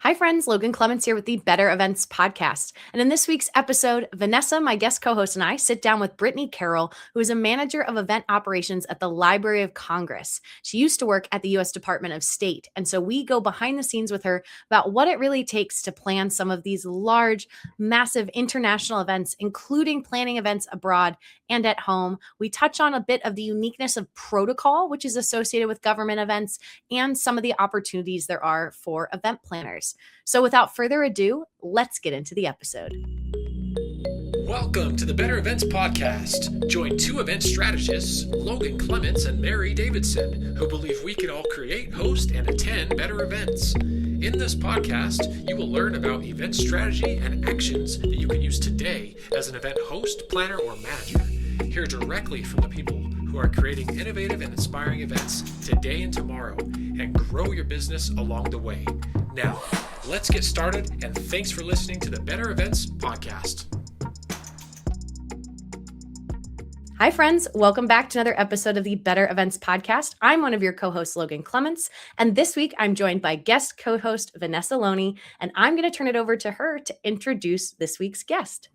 Hi, friends. Logan Clements here with the Better Events podcast. And in this week's episode, Vanessa, my guest co host, and I sit down with Brittany Carroll, who is a manager of event operations at the Library of Congress. She used to work at the U.S. Department of State. And so we go behind the scenes with her about what it really takes to plan some of these large, massive international events, including planning events abroad and at home. We touch on a bit of the uniqueness of protocol, which is associated with government events, and some of the opportunities there are for event planners. So without further ado, let's get into the episode. Welcome to the Better Events Podcast. Join two event strategists, Logan Clements and Mary Davidson, who believe we can all create, host, and attend better events. In this podcast, you will learn about event strategy and actions that you can use today as an event host, planner, or manager. Hear directly from the people who are creating innovative and inspiring events today and tomorrow, and grow your business along the way. Now, let's get started, and thanks for listening to the Better Events Podcast. Hi, friends. Welcome back to another episode of the Better Events Podcast. I'm one of your co-hosts, Logan Clements, and this week I'm joined by guest co-host Vanessa Loney, and I'm going to turn it over to her to introduce this week's guest.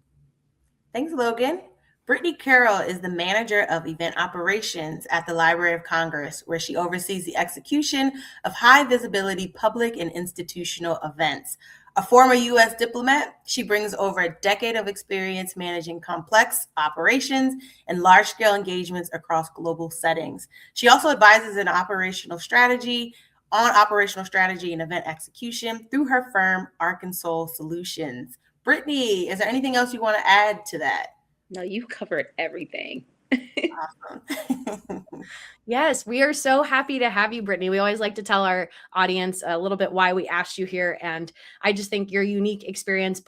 Thanks, Logan. Brittany Carroll is the manager of event operations at the Library of Congress, where she oversees the execution of high-visibility public and institutional events. A former U.S. diplomat, she brings over a decade of experience managing complex operations and large-scale engagements across global settings. She also advises on operational strategy and event execution through her firm, Arkansas Solutions. Brittany, is there anything else you want to add to that? No, you covered everything. Awesome. Yes, we are so happy to have you, Brittany. We always like to tell our audience a little bit why we asked you here. And I just think your unique experience,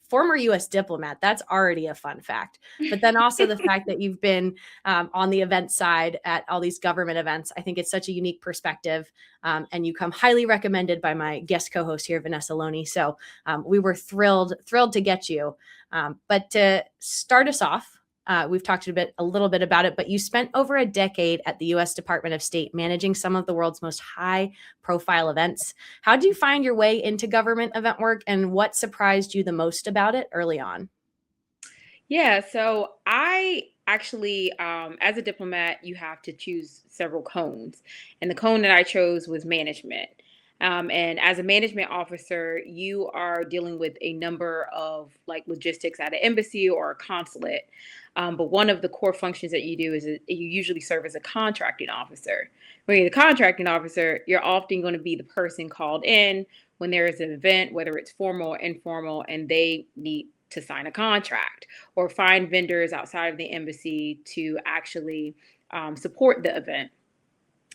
former U.S. diplomat, that's already a fun fact. But then also the fact that you've been on the event side at all these government events, I think it's such a unique perspective. And you come highly recommended by my guest co-host here, Vanessa Loney. So we were thrilled to get you. But to start us off, we've talked a little bit about it, but you spent over a decade at the U.S. Department of State managing some of the world's most high-profile events. How did you find your way into government event work, and what surprised you the most about it early on? Yeah, so I actually, as a diplomat, you have to choose several cones, and the cone that I chose was management. And as a management officer, you are dealing with a number of logistics at an embassy or a consulate. But one of the core functions that you do is you usually serve as a contracting officer. When you're the contracting officer, you're often going to be the person called in when there is an event, whether it's formal or informal, and they need to sign a contract or find vendors outside of the embassy to actually support the event.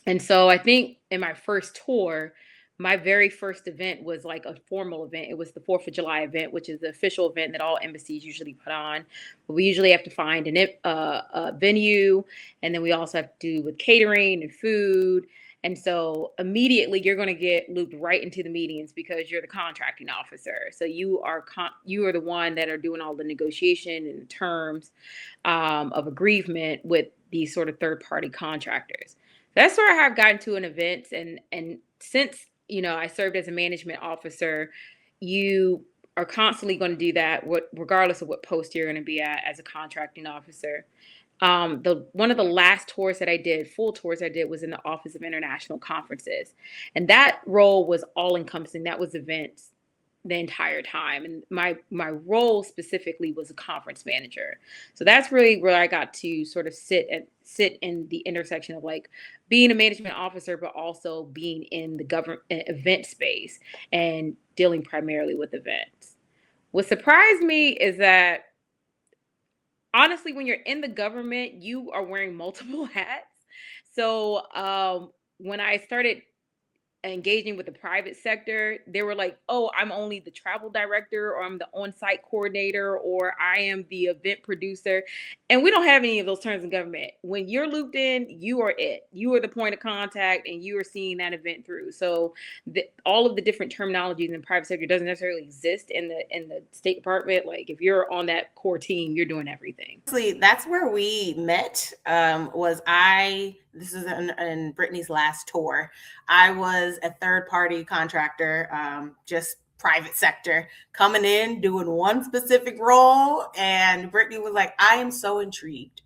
And so I think in my first tour, my very first event was like a formal event. It was the 4th of July event, which is the official event that all embassies usually put on. But we usually have to find a venue, and then we also have to do with catering and food. And so immediately you're going to get looped right into the meetings because you're the contracting officer. So you are the one that are doing all the negotiation and the terms of agreement with these sort of third-party contractors. That's where I have gotten to an event, and since I served as a management officer, you are constantly going to do that, regardless of what post you're going to be at as a contracting officer. One of the last tours that I did, full tours I did, was in the Office of International Conferences, and that role was all encompassing. That was events the entire time, and my role specifically was a conference manager. So that's really where I got to sort of sit in the intersection of being a management officer, but also being in the government event space and dealing primarily with events. What surprised me is that honestly, when you're in the government, you are wearing multiple hats. So when I started engaging with the private sector, they were like, oh, I'm only the travel director, or I'm the on-site coordinator, or I am the event producer. And we don't have any of those terms in government. When you're looped in, you are it. You are the point of contact, and you are seeing that event through. So all of the different terminologies in the private sector doesn't necessarily exist in the State Department. Like if you're on that core team, you're doing everything. That's where we met. Was I this is in Brittany's last tour. I was a third-party contractor, just private sector, coming in, doing one specific role. And Brittany was like, I am so intrigued.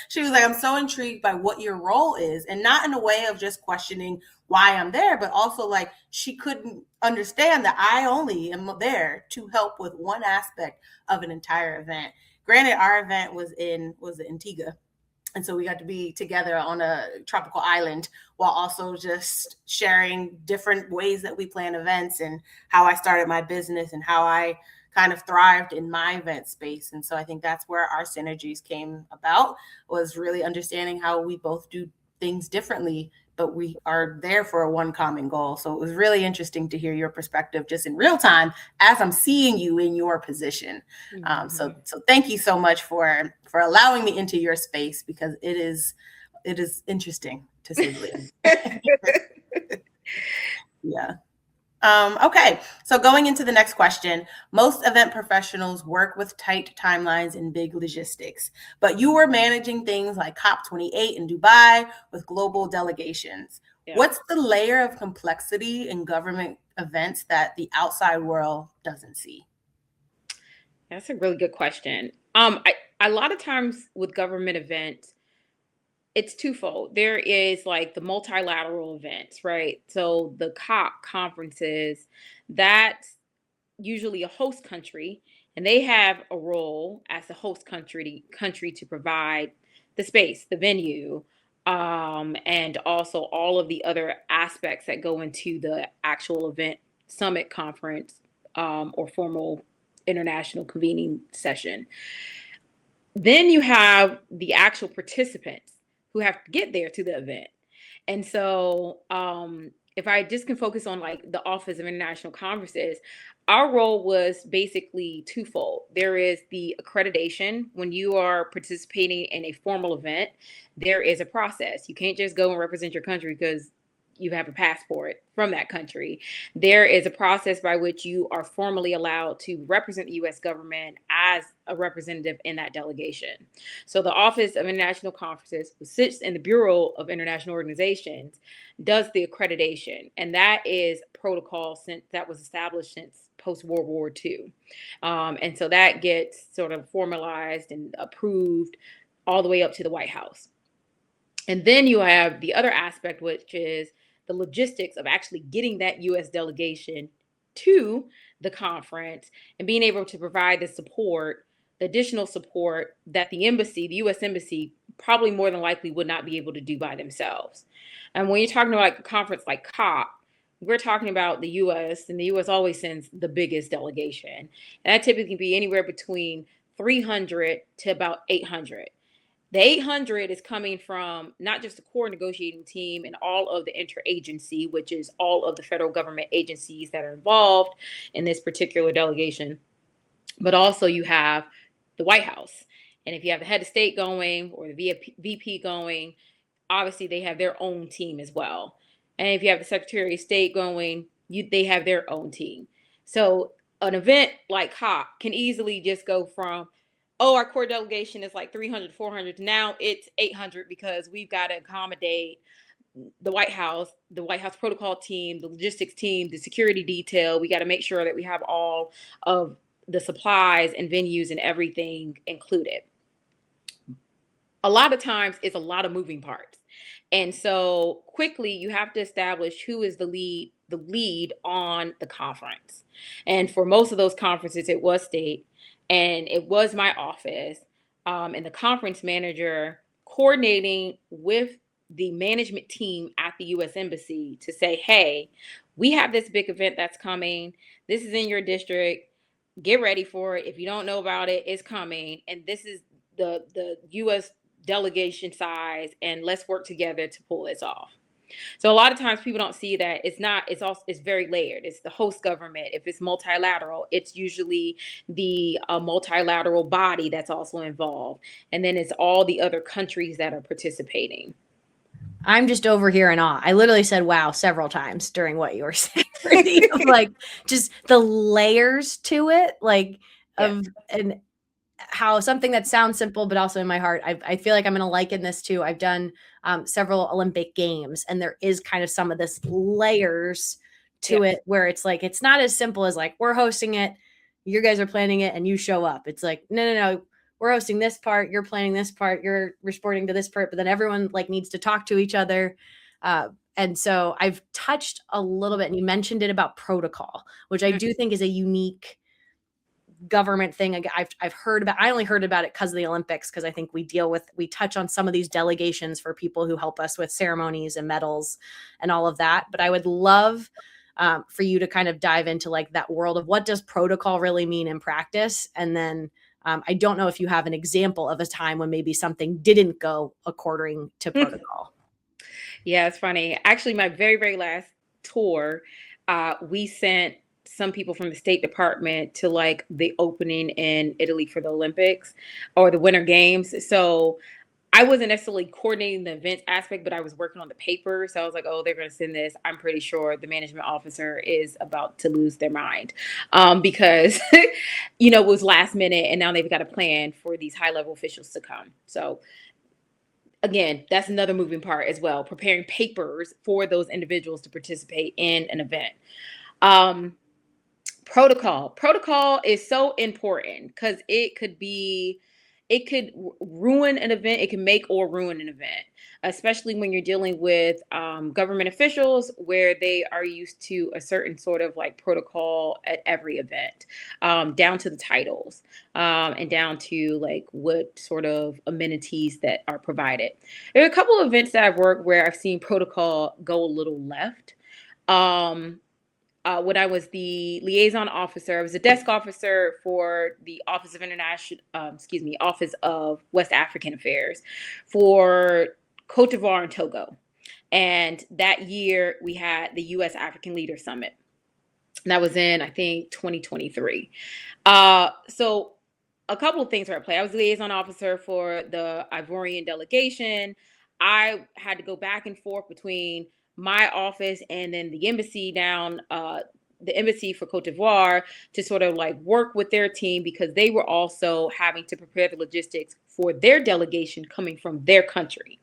She was like, I'm so intrigued by what your role is. And not in a way of just questioning why I'm there, but also like she couldn't understand that I only am there to help with one aspect of an entire event. Granted, our event was in Antigua. And so we got to be together on a tropical island while also just sharing different ways that we plan events and how I started my business and how I kind of thrived in my event space. And so I think that's where our synergies came about, was really understanding how we both do things differently, but we are there for one common goal. So it was really interesting to hear your perspective just in real time as I'm seeing you in your position. So thank you so much for allowing me into your space, because it is interesting to say the least. Yeah. Okay, so going into the next question, most event professionals work with tight timelines and big logistics, but you were managing things like COP28 in Dubai with global delegations. Yeah. What's the layer of complexity in government events that the outside world doesn't see? That's a really good question. A lot of times with government events, it's twofold. There is like the multilateral events, right? So the COP conferences, that's usually a host country, and they have a role as the host country to provide the space, the venue, and also all of the other aspects that go into the actual event, summit, conference, or formal international convening session. Then you have the actual participants who have to get there to the event. And so if I just can focus on like the Office of International Conferences, our role was basically twofold. There is the accreditation. When you are participating in a formal event, there is a process. You can't just go and represent your country because you have a passport from that country. There is a process by which you are formally allowed to represent the U.S. government as a representative in that delegation. So the Office of International Conferences, who sits in the Bureau of International Organizations, does the accreditation. And that is protocol that was established since post-World War II. And so that gets sort of formalized and approved all the way up to the White House. And then you have the other aspect, which is the logistics of actually getting that U.S. delegation to the conference and being able to provide the support, the additional support that the embassy, the U.S. embassy, probably more than likely would not be able to do by themselves. And when you're talking about like a conference like COP, we're talking about the U.S., and the U.S. always sends the biggest delegation. And that typically can be anywhere between 300 to about 800. The 800 is coming from not just the core negotiating team and all of the interagency, which is all of the federal government agencies that are involved in this particular delegation, but also you have the White House. And if you have the head of state going or the VP going, obviously they have their own team as well. And if you have the Secretary of State going, they have their own team. So an event like COP can easily just go from, oh, our core delegation is like 300, 400. Now it's 800 because we've got to accommodate the White House protocol team, the logistics team, the security detail. We got to make sure that we have all of the supplies and venues and everything included. A lot of times it's a lot of moving parts. And so quickly you have to establish who is the lead on the conference. And for most of those conferences, it was state. And it was my office and the conference manager coordinating with the management team at the U.S. Embassy to say, hey, we have this big event that's coming. This is in your district. Get ready for it. If you don't know about it, it's coming. And this is the U.S. delegation size. And let's work together to pull this off. So a lot of times people don't see that it's very layered. It's the host government. If it's multilateral, it's usually the multilateral body that's also involved. And then it's all the other countries that are participating. I'm just over here in awe. I literally said, wow, several times during what you were saying. Like just the layers to it, like and how something that sounds simple, but also in my heart, I feel like I'm going to liken this to, I've done several Olympic games, and there is kind of some of this layers to it where it's like, it's not as simple as like, we're hosting it, you guys are planning it, and you show up. It's like, no, we're hosting this part, you're planning this part, you're reporting to this part, but then everyone like needs to talk to each other. And so I've touched a little bit, and you mentioned it about protocol, which I do think is a unique government thing. I've heard about, I only heard about it because of the Olympics, because I think we touch on some of these delegations for people who help us with ceremonies and medals and all of that. But I would love for you to kind of dive into like that world of what does protocol really mean in practice. And then I don't know if you have an example of a time when maybe something didn't go according to protocol. Yeah, it's funny. Actually, my very, very last tour, we sent some people from the State Department to like the opening in Italy for the Olympics or the Winter Games. So I wasn't necessarily coordinating the event aspect, but I was working on the paper. So I was like, oh, they're going to send this. I'm pretty sure the management officer is about to lose their mind because, it was last minute, and now they've got a plan for these high level officials to come. So again, that's another moving part as well, preparing papers for those individuals to participate in an event. Protocol is so important because it could ruin an event. It can make or ruin an event, especially when you're dealing with government officials where they are used to a certain sort of like protocol at every event, down to the titles, and down to like what sort of amenities that are provided. There are a couple of events that I've worked where I've seen protocol go a little left. When I was the liaison officer, I was a desk officer for the Office of West African Affairs for Cote d'Ivoire and Togo. And that year we had the U.S. African Leaders Summit. And that was in, I think, 2023. So a couple of things were at play. I was liaison officer for the Ivorian delegation. I had to go back and forth between my office and then the embassy the embassy for Cote d'Ivoire to sort of like work with their team because they were also having to prepare the logistics for their delegation coming from their country.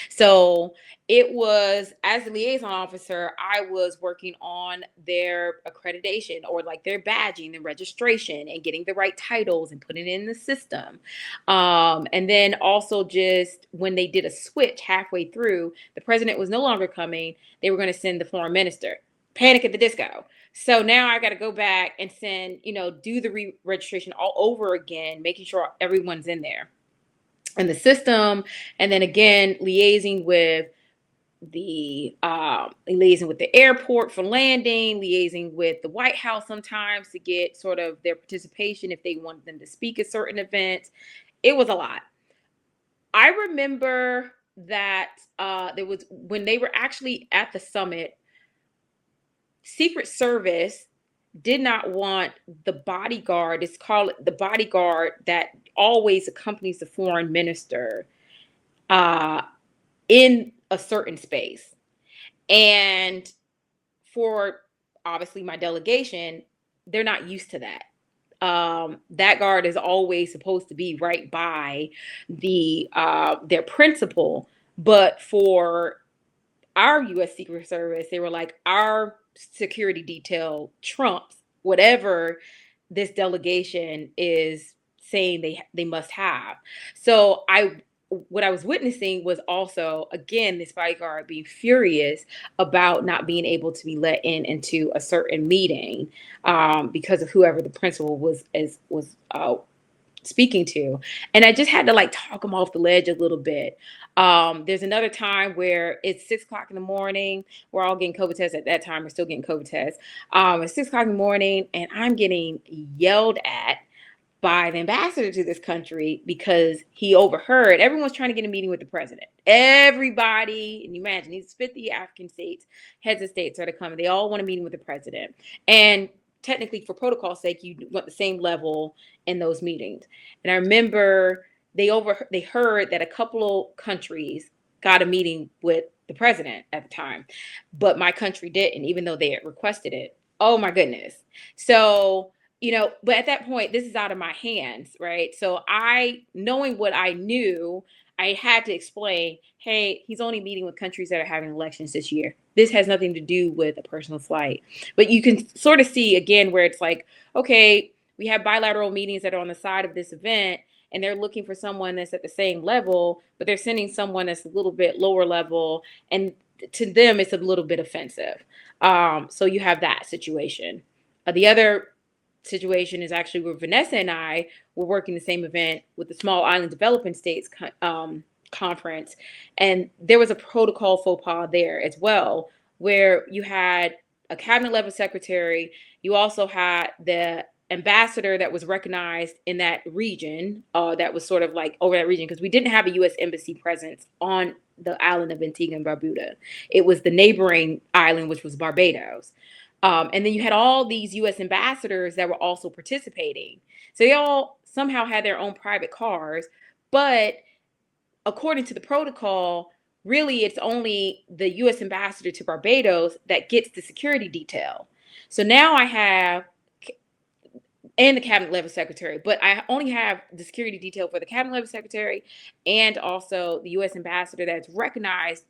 So it was, as a liaison officer, I was working on their accreditation or like their badging and registration and getting the right titles and putting it in the system. And then also just when they did a switch halfway through, the president was no longer coming. They were going to send the foreign minister. Panic at the disco. So now I got to go back and send, do the re-registration all over again, making sure everyone's in there in the system. And then again, liaising with the airport for landing, liaising with the White House sometimes to get sort of their participation if they want them to speak at certain events. It was a lot. I remember that there was, when they were actually at the summit, Secret Service did not want the bodyguard, it's called the bodyguard that always accompanies the foreign minister in a certain space. And for obviously my delegation, they're not used to that. That guard is always supposed to be right by their principal. But for our U.S. Secret Service, they were like, our security detail trumps whatever this delegation is saying they must have. So what I was witnessing was also, again, this bodyguard being furious about not being able to be let into a certain meeting because of whoever the principal was speaking to. And I just had to like talk him off the ledge a little bit. There's another time where it's 6 o'clock in the morning. We're all getting COVID tests at that time. We're still getting COVID tests. It's 6 o'clock in the morning and I'm getting yelled at by the ambassador to this country because he overheard everyone's trying to get a meeting with the president. Everybody, and you imagine these 50 African states, heads of states are to come. They all want a meeting with the president. And technically, for protocol's sake, you want the same level in those meetings. And I remember they heard that a couple of countries got a meeting with the president at the time, but my country didn't, even though they had requested it. Oh my goodness. So, but at that point, this is out of my hands, right? So knowing what I knew, I had to explain, hey, he's only meeting with countries that are having elections this year. This has nothing to do with a personal flight. But you can sort of see again where it's like, okay, we have bilateral meetings that are on the side of this event, and they're looking for someone that's at the same level, but they're sending someone that's a little bit lower level, and to them it's a little bit offensive. So you have that situation. The other situation is actually where Vanessa and I were working the same event with the Small Island Developing States conference, and there was a protocol faux pas there as well, where you had a cabinet level secretary, you also had the ambassador that was recognized in that region, that was sort of like over that region, because we didn't have a U.S. embassy presence on the island of Antigua and Barbuda. It was the neighboring island, which was Barbados. And then you had all these U.S. ambassadors that were also participating. So they all somehow had their own private cars. But according to the protocol, really it's only the U.S. ambassador to Barbados that gets the security detail. So now I have, and the cabinet level secretary, but I only have the security detail for the cabinet level secretary and also the U.S. ambassador that's recognized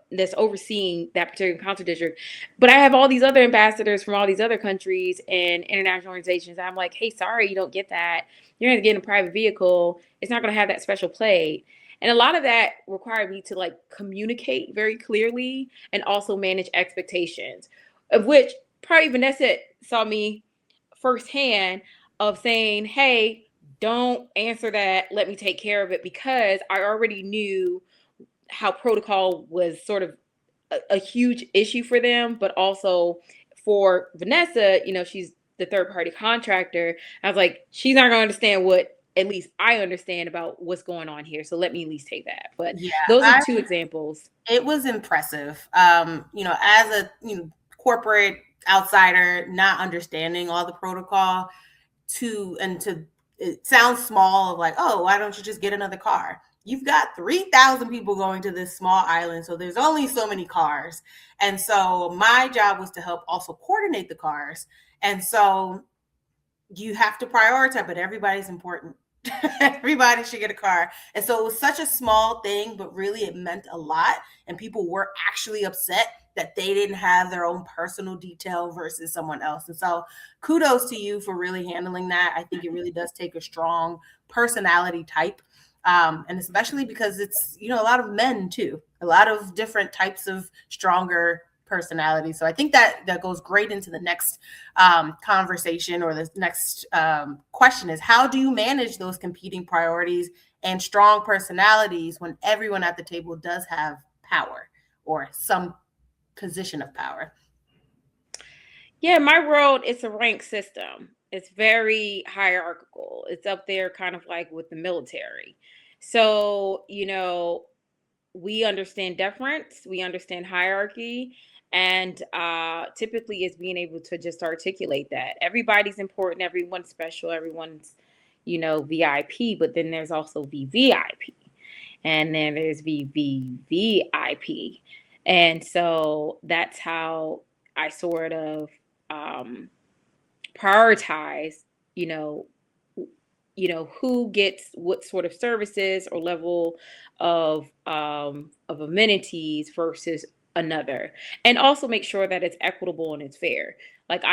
that's overseeing that particular consul district. But I have all these other ambassadors from all these other countries and international organizations. I'm like, hey, sorry, you don't get that. You're going to get in a private vehicle. It's not going to have that special plate. And a lot of that required me to like communicate very clearly and also manage expectations, of which probably Vanessa saw me firsthand of saying, hey, don't answer that. Let me take care of it, because I already knew how protocol was sort of a huge issue for them, but also for Vanessa, she's the third party contractor. I was like, she's not going to understand what at least I understand about what's going on here. So let me at least take that. But yeah, those are two examples. It was impressive. As a corporate outsider, not understanding all the protocol, it sounds small, of like, oh, why don't you just get another car? You've got 3,000 people going to this small island, so there's only so many cars. And so my job was to help also coordinate the cars. And so you have to prioritize, but everybody's important. Everybody should get a car. And so it was such a small thing, but really it meant a lot. And people were actually upset that they didn't have their own personal detail versus someone else. And so kudos to you for really handling that. I think it really does take a strong personality type. And especially because it's, a lot of men too, a lot of different types of stronger personality. So I think that goes great into the next conversation, or the next question is, how do you manage those competing priorities and strong personalities when everyone at the table does have power or some position of power? Yeah, in my world, it's a rank system. It's very hierarchical. It's up there kind of like with the military. So, we understand deference, we understand hierarchy, and typically it's being able to just articulate that everybody's important, everyone's special, everyone's VIP, but then there's also VVIP, and then there's VVVIP. And so that's how I sort of prioritize who gets what sort of services or level of amenities versus another, and also make sure that it's equitable and it's fair. Like,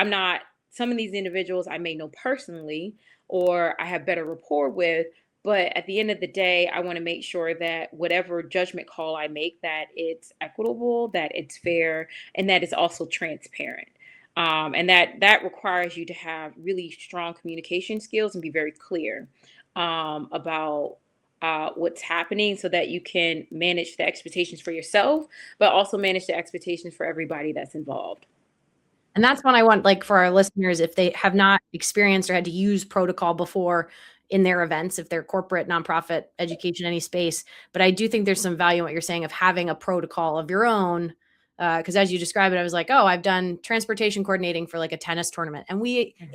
some of these individuals I may know personally or I have better rapport with, but at the end of the day, I want to make sure that whatever judgment call I make, that it's equitable, that it's fair, and that it's also transparent. And that requires you to have really strong communication skills and be very clear about what's happening, so that you can manage the expectations for yourself, but also manage the expectations for everybody that's involved. And that's when I want, like, for our listeners, if they have not experienced or had to use protocol before in their events, if they're corporate, nonprofit, education, any space. But I do think there's some value in what you're saying of having a protocol of your own. Because as you describe it, I was like, oh, I've done transportation coordinating for like a tennis tournament. And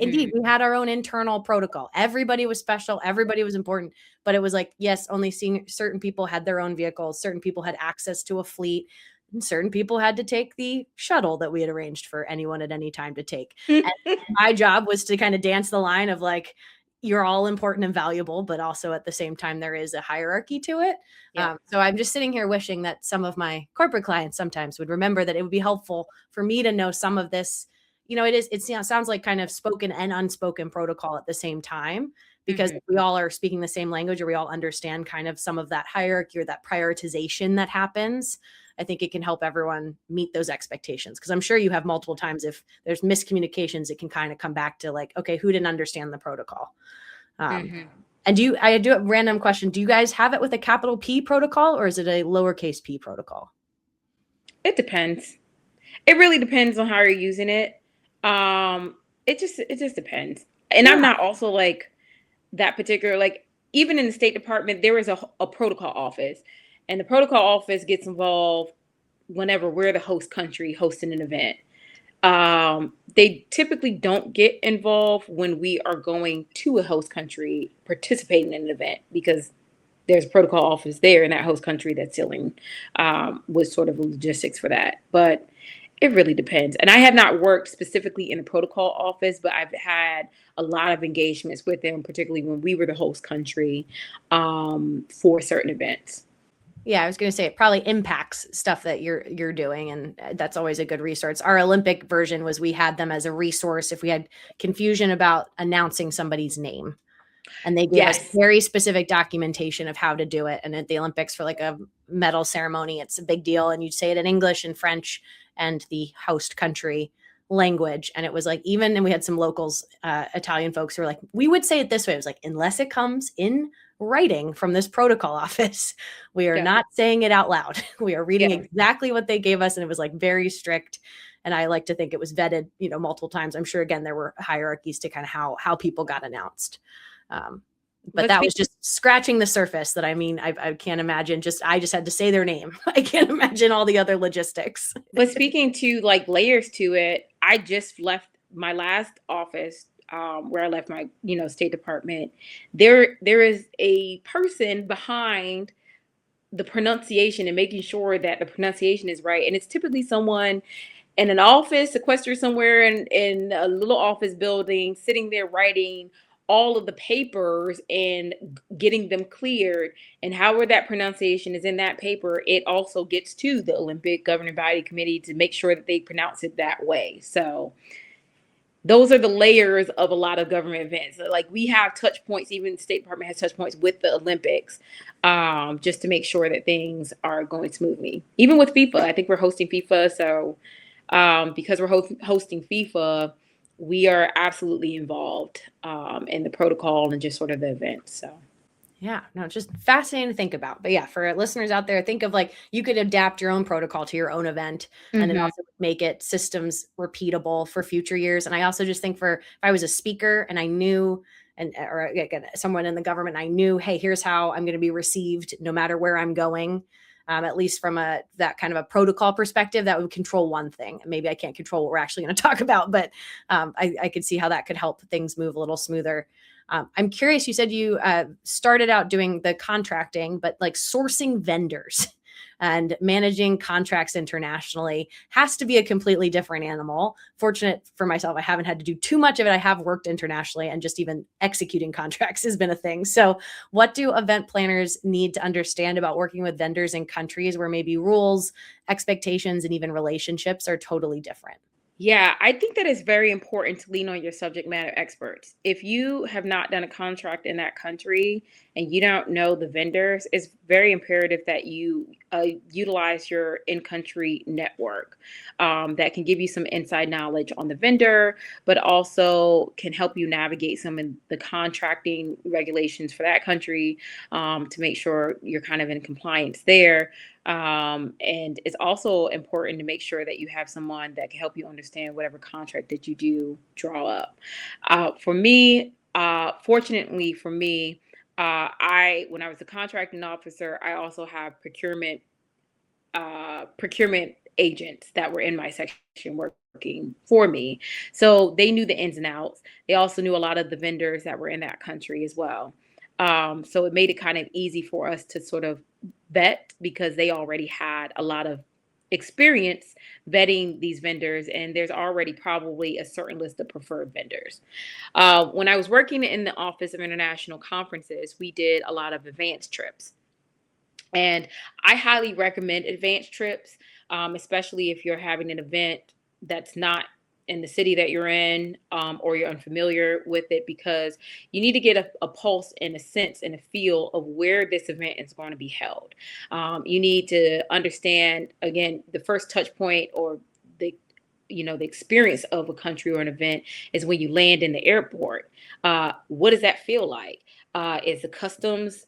indeed, we had our own internal protocol. Everybody was special. Everybody was important. But it was like, yes, only certain people had their own vehicles. Certain people had access to a fleet. And certain people had to take the shuttle that we had arranged for anyone at any time to take. And my job was to kind of dance the line of like, you're all important and valuable, but also at the same time, there is a hierarchy to it. Yeah. So I'm just sitting here wishing that some of my corporate clients sometimes would remember that it would be helpful for me to know some of this. It sounds like kind of spoken and unspoken protocol at the same time, because Mhm. if we all are speaking the same language, or we all understand kind of some of that hierarchy or that prioritization that happens, I think it can help everyone meet those expectations. Because I'm sure you have multiple times, if there's miscommunications, it can kind of come back to like, okay, who didn't understand the protocol? Mhm. And I do a random question. Do you guys have it with a capital P protocol, or is it a lowercase p protocol? It depends. It really depends on how you're using it. It just depends. And I'm Yeah. not also like that particular, like, even in the State Department, there is a protocol office, and the protocol office gets involved whenever we're the host country hosting an event. They typically don't get involved when we are going to a host country participating in an event, because there's a protocol office there in that host country that's dealing with sort of the logistics for that. But it really depends. And I have not worked specifically in a protocol office, but I've had a lot of engagements with them, particularly when we were the host country for certain events. Yeah, I was going to say it probably impacts stuff that you're doing, and that's always a good resource. Our Olympic version was we had them as a resource if we had confusion about announcing somebody's name, and they gave us Yes. very specific documentation of how to do it. And at the Olympics, for like a medal ceremony, it's a big deal, and you'd say it in English and French and the host country language. And it was like, even, and we had some locals, Italian folks, who were like, we would say it this way. It was like, unless it comes in writing from this protocol office, we are Yeah. not saying it out loud. We are reading Yeah. exactly what they gave us. And it was like very strict. And I like to think it was vetted, multiple times. I'm sure, again, there were hierarchies to kind of how people got announced. But that was just scratching the surface. That, I mean, I can't imagine. I just had to say their name. I can't imagine all the other logistics. But speaking to like layers to it, I just left my last office, where I left my, State Department. There is a person behind the pronunciation and making sure that the pronunciation is right. And it's typically someone in an office, sequestered somewhere in a little office building, sitting there writing all of the papers and getting them cleared. And however that pronunciation is in that paper, it also gets to the Olympic governing body committee to make sure that they pronounce it that way. So those are the layers of a lot of government events. Like, we have touch points, even the State Department has touch points with the Olympics, just to make sure that things are going smoothly. Even with FIFA, I think we're hosting FIFA. So because we're hosting FIFA, we are absolutely involved in the protocol and just sort of the event. So. Yeah, no, it's just fascinating to think about. But yeah, for listeners out there, think of like, you could adapt your own protocol to your own event, and then also make it systems repeatable for future years. And I also just think, for if I was a speaker and I knew, or again, someone in the government, I knew, hey, here's how I'm going to be received no matter where I'm going. At least from that kind of a protocol perspective, that would control one thing. Maybe I can't control what we're actually going to talk about, but I could see how that could help things move a little smoother. I'm curious, you said you started out doing the contracting, but like sourcing vendors and managing contracts internationally has to be a completely different animal. Fortunate for myself, I haven't had to do too much of it. I have worked internationally, and just even executing contracts has been a thing. So what do event planners need to understand about working with vendors in countries where maybe rules, expectations, and even relationships are totally different? Yeah, I think that it's very important to lean on your subject matter experts. If you have not done a contract in that country and you don't know the vendors, it's very imperative that you utilize your in-country network, that can give you some inside knowledge on the vendor, but also can help you navigate some of the contracting regulations for that country, to make sure you're kind of in compliance there. And it's also important to make sure that you have someone that can help you understand whatever contract that you do draw up. For me, fortunately for me, when I was a contracting officer, I also have procurement agents that were in my section working for me. So they knew the ins and outs. They also knew a lot of the vendors that were in that country as well. So it made it kind of easy for us to sort of vet, because they already had a lot of experience vetting these vendors, and there's already probably a certain list of preferred vendors. When I was working in the Office of International Conferences, we did a lot of advanced trips. And I highly recommend advanced trips, especially if you're having an event that's not in the city that you're in, or you're unfamiliar with it, because you need to get a pulse and a sense and a feel of where this event is going to be held. You need to understand, again, the first touch point or the the experience of a country or an event is when you land in the airport. What does that feel like? Is the customs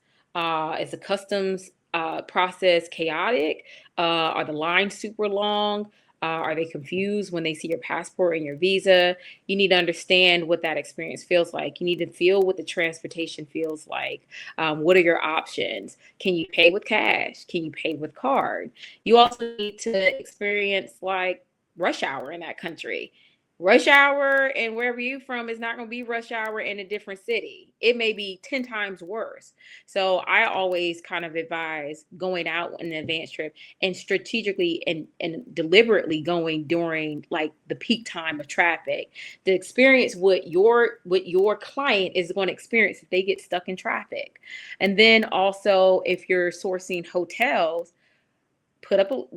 process chaotic? Are the lines super long? Are they confused when they see your passport and your visa? You need to understand what that experience feels like. You need to feel what the transportation feels like. What are your options? Can you pay with cash? Can you pay with card? You also need to experience like rush hour in that country. Rush hour and wherever you're from is not going to be rush hour in a different city. It may be 10 times worse. So I always kind of advise going out on an advanced trip and strategically and deliberately going during like the peak time of traffic to experience what your client is going to experience if they get stuck in traffic. And then also, if you're sourcing hotels,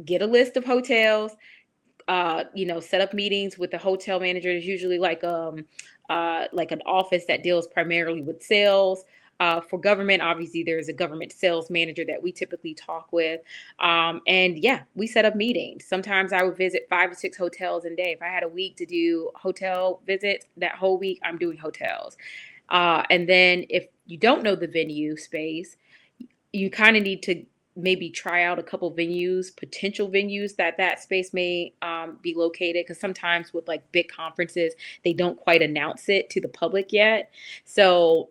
get a list of hotels. Set up meetings with the hotel manager. There's usually like an office that deals primarily with sales. For government, obviously, there's a government sales manager that we typically talk with. We set up meetings. Sometimes I would visit 5 or 6 hotels a day. If I had a week to do hotel visits, that whole week I'm doing hotels. And then if you don't know the venue space, you kind of need to maybe try out a couple potential venues that space may be located. Because sometimes with like big conferences, they don't quite announce it to the public yet. So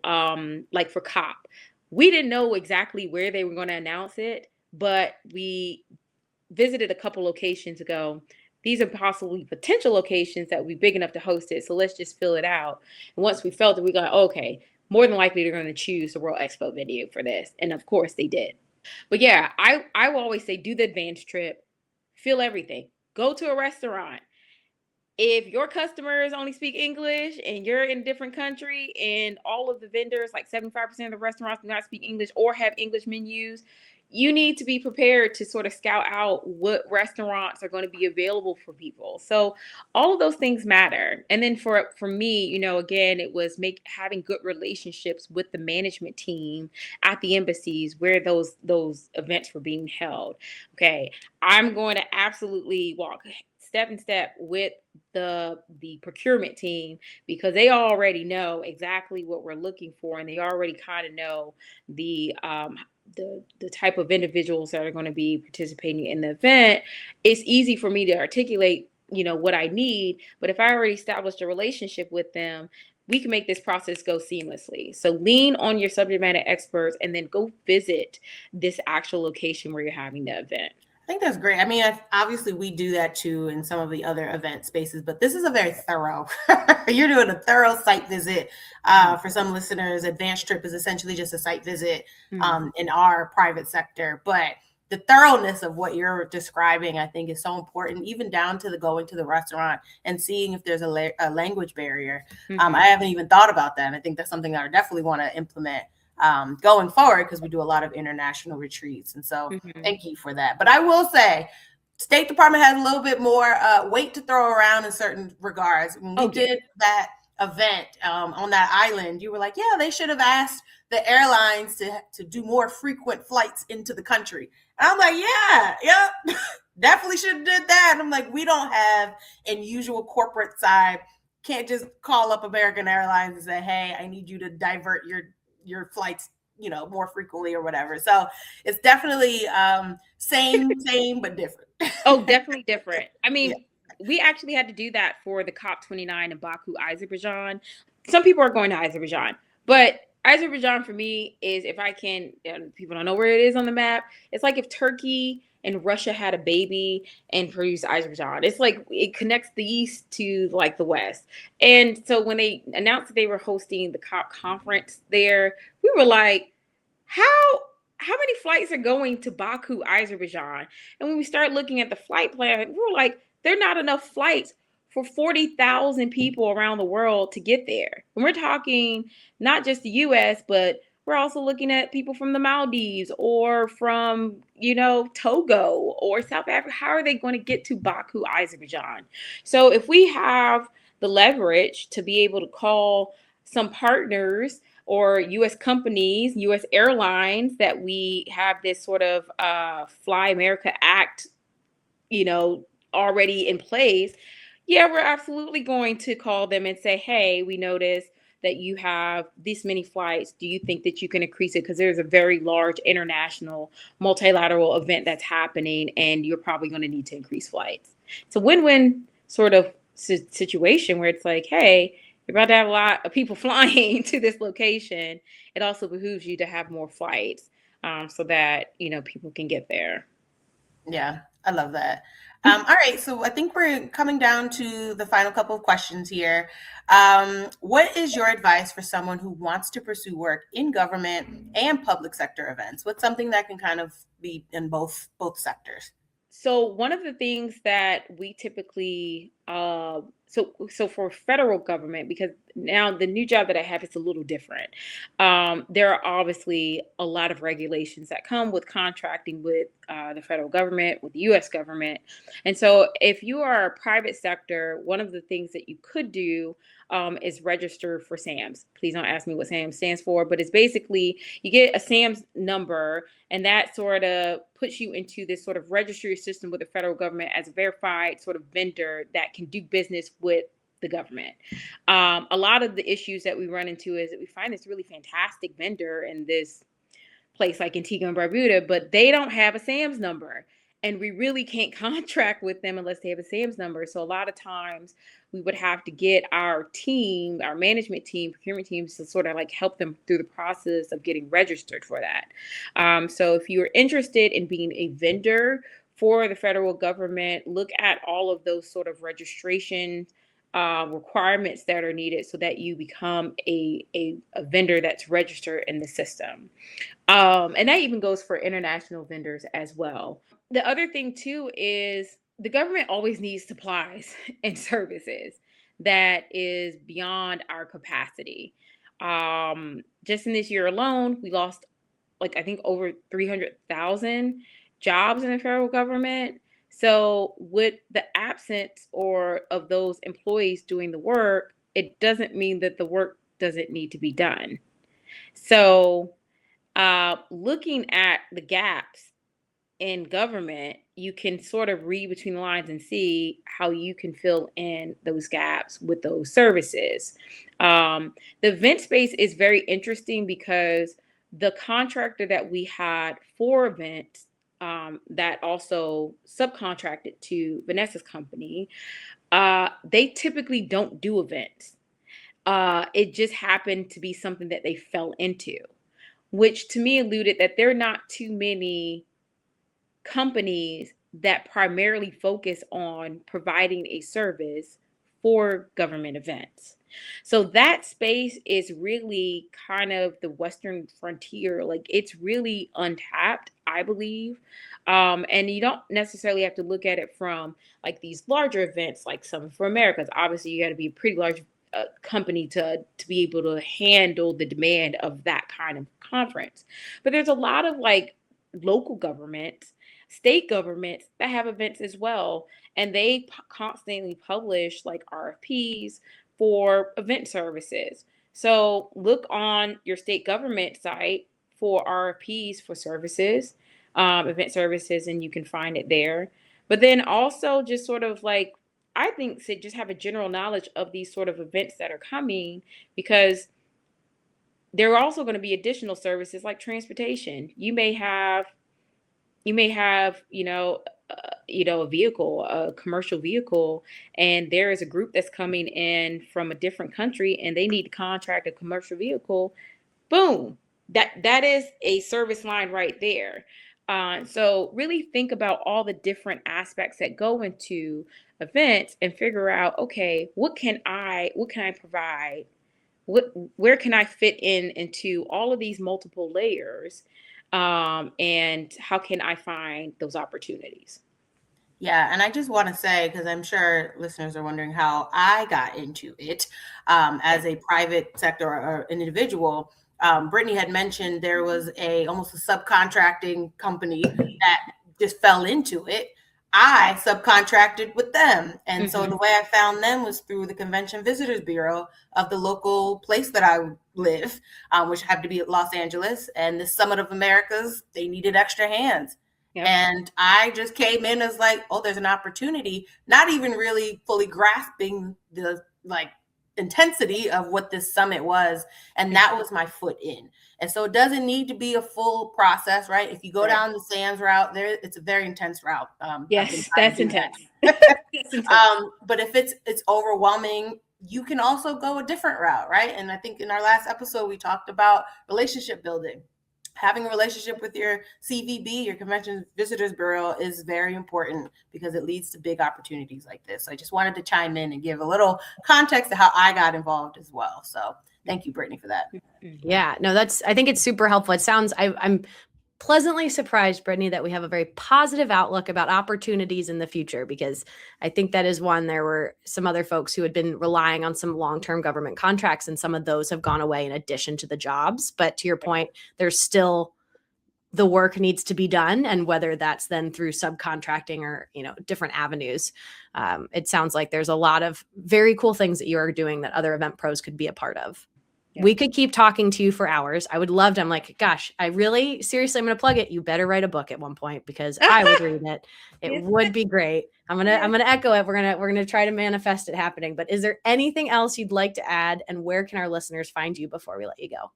like for COP, we didn't know exactly where they were going to announce it, but we visited a couple locations ago. These are possibly potential locations that would be big enough to host it. So let's just fill it out. And once we felt it, we got, okay, more than likely they're going to choose the World Expo venue for this. And of course they did. But yeah, I will always say do the advanced trip, feel everything. Go to a restaurant. If your customers only speak English and you're in a different country and all of the vendors, like 75% of the restaurants, do not speak English or have English menus, you need to be prepared to sort of scout out what restaurants are going to be available for people. So all of those things matter. And then for me, again, it was having good relationships with the management team at the embassies where those events were being held. Okay, I'm going to absolutely walk step in step with the procurement team, because they already know exactly what we're looking for, and they already kind of know the type of individuals that are going to be participating in the event. It's easy for me to articulate, what I need, but if I already established a relationship with them, we can make this process go seamlessly. So lean on your subject matter experts and then go visit this actual location where you're having the event. I think that's great. I mean, obviously we do that too in some of the other event spaces, but this is a very thorough, you're doing a thorough site visit. For some listeners, advanced trip is essentially just a site visit in our private sector. But the thoroughness of what you're describing, I think, is so important, even down to the going to the restaurant and seeing if there's a language barrier. I haven't even thought about that. And I think that's something that I definitely want to implement going forward, because we do a lot of international retreats. And so thank you for that. But I will say, State Department has a little bit more weight to throw around in certain regards. When we did that event on that island, you were like, yeah, they should have asked the airlines to do more frequent flights into the country. And I'm like, yeah, definitely should have did that. And I'm like, we don't have an usual corporate side. Can't just call up American Airlines and say, hey, I need you to divert your flights, more frequently or whatever. So it's definitely same, but different. Oh, definitely different. I mean, we actually had to do that for the COP29 in Baku, Azerbaijan. Some people are going to Azerbaijan, but Azerbaijan for me is, if I can, people don't know where it is on the map. It's like if Turkey and Russia had a baby and produced Azerbaijan. It's like it connects the East to like the West. And so when they announced that they were hosting the COP conference there, we were like, how how many flights are going to Baku, Azerbaijan? And when we start looking at the flight plan, we're like, there are not enough flights for 40,000 people around the world to get there. And we're talking not just the US, but we're also looking at people from the Maldives or from, Togo or South Africa. How are they going to get to Baku, Azerbaijan? So if we have the leverage to be able to call some partners or US companies, US airlines that we have this sort of Fly America Act, already in place, yeah, we're absolutely going to call them and say, hey, we noticed that you have this many flights. Do you think that you can increase it? Because there's a very large international multilateral event that's happening, and you're probably going to need to increase flights. It's a win-win sort of situation where it's like, hey, you're about to have a lot of people flying to this location. It also behooves you to have more flights so that, people can get there. Yeah, I love that. All right, so I think we're coming down to the final couple of questions here. What is your advice for someone who wants to pursue work in government and public sector events? What's something that can kind of be in both sectors? So one of the things that we typically so for federal government, because now the new job that I have is a little different. There are obviously a lot of regulations that come with contracting with the federal government, with the U.S. government. And so if you are a private sector, one of the things that you could do is register for SAMS. Please don't ask me what SAMS stands for, but it's basically you get a SAMS number, and that sort of puts you into this sort of registry system with the federal government as a verified sort of vendor that can do business with the government. A lot of the issues that we run into is that we find this really fantastic vendor in this place like Antigua and Barbuda, but they don't have a SAMS number. And we really can't contract with them unless they have a SAMS number. So a lot of times we would have to get our team, our management team, procurement teams to sort of like help them through the process of getting registered for that. So if you're interested in being a vendor for the federal government, look at all of those sort of registration requirements that are needed so that you become a vendor that's registered in the system. And that even goes for international vendors as well. The other thing too is the government always needs supplies and services that is beyond our capacity. Just in this year alone, we lost I think over 300,000 jobs in the federal government. So with the absence of those employees doing the work, it doesn't mean that the work doesn't need to be done. So looking at the gaps in government, you can sort of read between the lines and see how you can fill in those gaps with those services. The event space is very interesting because the contractor that we had for events that also subcontracted to Vanessa's company, they typically don't do events. It just happened to be something that they fell into, which to me alluded that there are not too many companies that primarily focus on providing a service for government events. So that space is really kind of the Western frontier. It's really untapped, I believe. And you don't necessarily have to look at it from these larger events like Summit for Americas. Obviously, you got to be a pretty large company to be able to handle the demand of that kind of conference. But there's a lot of local governments, state governments that have events as well, and they constantly publish RFPs for event services. So look on your state government site for RFPs for services, event services, and you can find it there. But then also just sort of I think to just have a general knowledge of these sort of events that are coming, because there are also going to be additional services like transportation. You may have a vehicle, a commercial vehicle, and there is a group that's coming in from a different country and they need to contract a commercial vehicle. Boom, that is a service line right there. So really think about all the different aspects that go into events and figure out, okay, what can I provide? Where can I fit into all of these multiple layers And how can I find those opportunities? Yeah, and I just want to say, because I'm sure listeners are wondering how I got into it as a private sector or an individual. Brittany had mentioned there was almost a subcontracting company that just fell into it. I subcontracted with them. And so the way I found them was through the Convention Visitors Bureau of the local place that I live, which happened to be at Los Angeles. And the Summit of Americas, they needed extra hands. Yep. And I just came in as like, oh, there's an opportunity, not even really fully grasping the intensity of what this summit was. And that was my foot in. And so it doesn't need to be a full process, right? If you go down the Sands route, it's a very intense route. Yes, that's intense. But if it's overwhelming, you can also go a different route, right? And I think in our last episode, we talked about relationship building. Having a relationship with your CVB, your Convention Visitors Bureau, is very important because it leads to big opportunities like this. So I just wanted to chime in and give a little context to how I got involved as well. So thank you, Brittany, for that. Yeah, no, I think it's super helpful. It sounds, I'm pleasantly surprised, Brittany, that we have a very positive outlook about opportunities in the future, because I think that is one. There were some other folks who had been relying on some long-term government contracts, and some of those have gone away in addition to the jobs. But to your point, there's still the work needs to be done, and whether that's then through subcontracting or different avenues, it sounds like there's a lot of very cool things that you are doing that other event pros could be a part of. We could keep talking to you for hours. I would love to. I'm like, gosh, seriously, I'm going to plug it. You better write a book at one point, because I would read it. It would be great. I'm going to echo it. We're going to try to manifest it happening. But is there anything else you'd like to add, and where can our listeners find you before we let you go?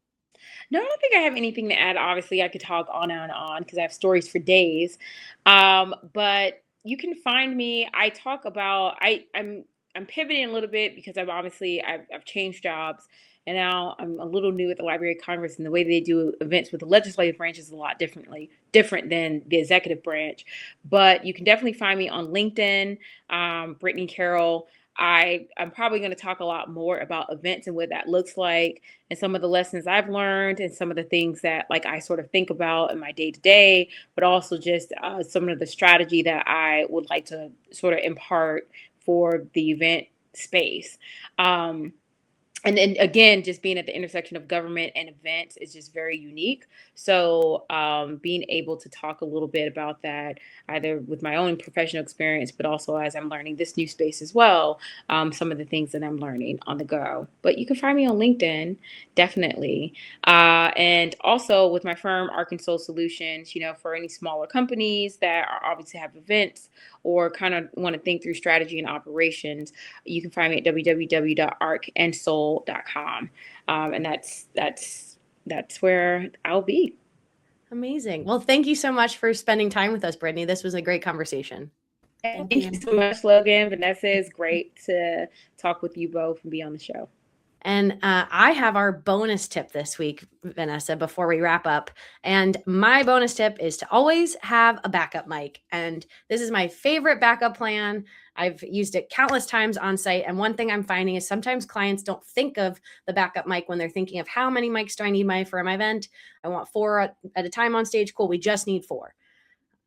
No, I don't think I have anything to add. Obviously, I could talk on and on because I have stories for days. But you can find me. I talk about, I'm pivoting a little bit because I've changed jobs. And now I'm a little new at the Library of Congress, and the way they do events with the legislative branch is a lot different than the executive branch. But you can definitely find me on LinkedIn, Brittany Carroll. I'm probably going to talk a lot more about events and what that looks like, and some of the lessons I've learned, and some of the things that I sort of think about in my day to day, but also just some of the strategy that I would like to sort of impart for the event space. And then again, just being at the intersection of government and events is just very unique. So being able to talk a little bit about that, either with my own professional experience, but also as I'm learning this new space as well, some of the things that I'm learning on the go. But you can find me on LinkedIn, definitely. And also with my firm, Arkansas Solutions, for any smaller companies that obviously have events or kind of want to think through strategy and operations, you can find me at www.arkandsol.com. And that's where I'll be. Amazing. Well, thank you so much for spending time with us, Brittany. This was a great conversation. Thank you so much, Logan. Vanessa, it's great to talk with you both and be on the show. And I have our bonus tip this week, Vanessa, before we wrap up. And my bonus tip is to always have a backup mic. And this is my favorite backup plan. I've used it countless times on site. And one thing I'm finding is sometimes clients don't think of the backup mic when they're thinking of how many mics do I need for my event? I want 4 at a time on stage. Cool. We just need 4.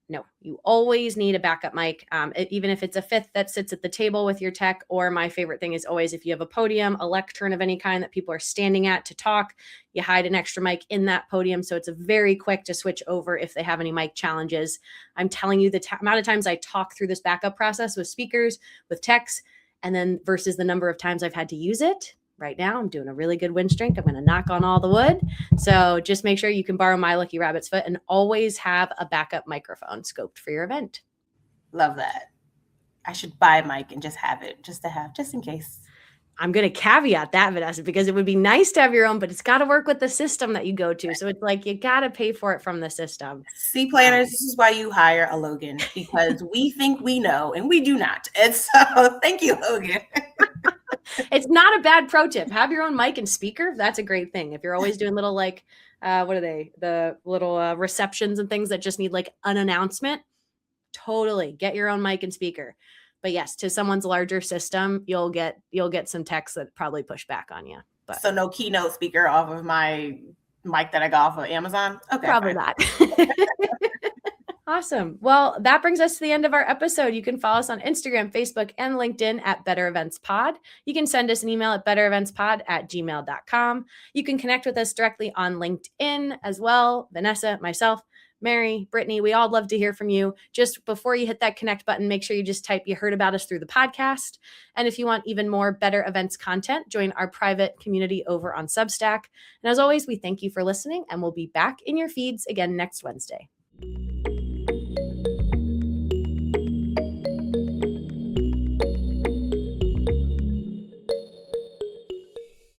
No, you always need a backup mic, even if it's a 5th that sits at the table with your tech. Or my favorite thing is always, if you have a podium, a lectern of any kind that people are standing at to talk, you hide an extra mic in that podium. So it's a very quick to switch over if they have any mic challenges. I'm telling you, the amount of times I talk through this backup process with speakers, with techs, and then versus the number of times I've had to use it. Right now, I'm doing a really good wind strength. I'm going to knock on all the wood. So just make sure you can borrow my lucky rabbit's foot, and always have a backup microphone scoped for your event. Love that. I should buy a mic and just have it, just in case. I'm going to caveat that, Vanessa, because it would be nice to have your own, but it's got to work with the system that you go to. So it's like, you got to pay for it from the system. See, planners, this is why you hire a Logan, because we think we know and we do not. And so thank you, Logan. It's not a bad pro tip. Have your own mic and speaker. That's a great thing. If you're always doing little what are they? The little receptions and things that just need an announcement. Totally get your own mic and speaker. But yes, to someone's larger system, you'll get some texts that probably push back on you. But so no keynote speaker off of my mic that I got off of Amazon. Okay, Probably fine. not. Awesome. Well, that brings us to the end of our episode. You can follow us on Instagram, Facebook, and LinkedIn at Better Events Pod. You can send us an email at bettereventspod@gmail.com. You can connect with us directly on LinkedIn as well. Vanessa, myself, Mary, Brittany, we all love to hear from you. Just before you hit that connect button, make sure you just type you heard about us through the podcast. And if you want even more Better Events content, join our private community over on Substack. And as always, we thank you for listening, and we'll be back in your feeds again next Wednesday.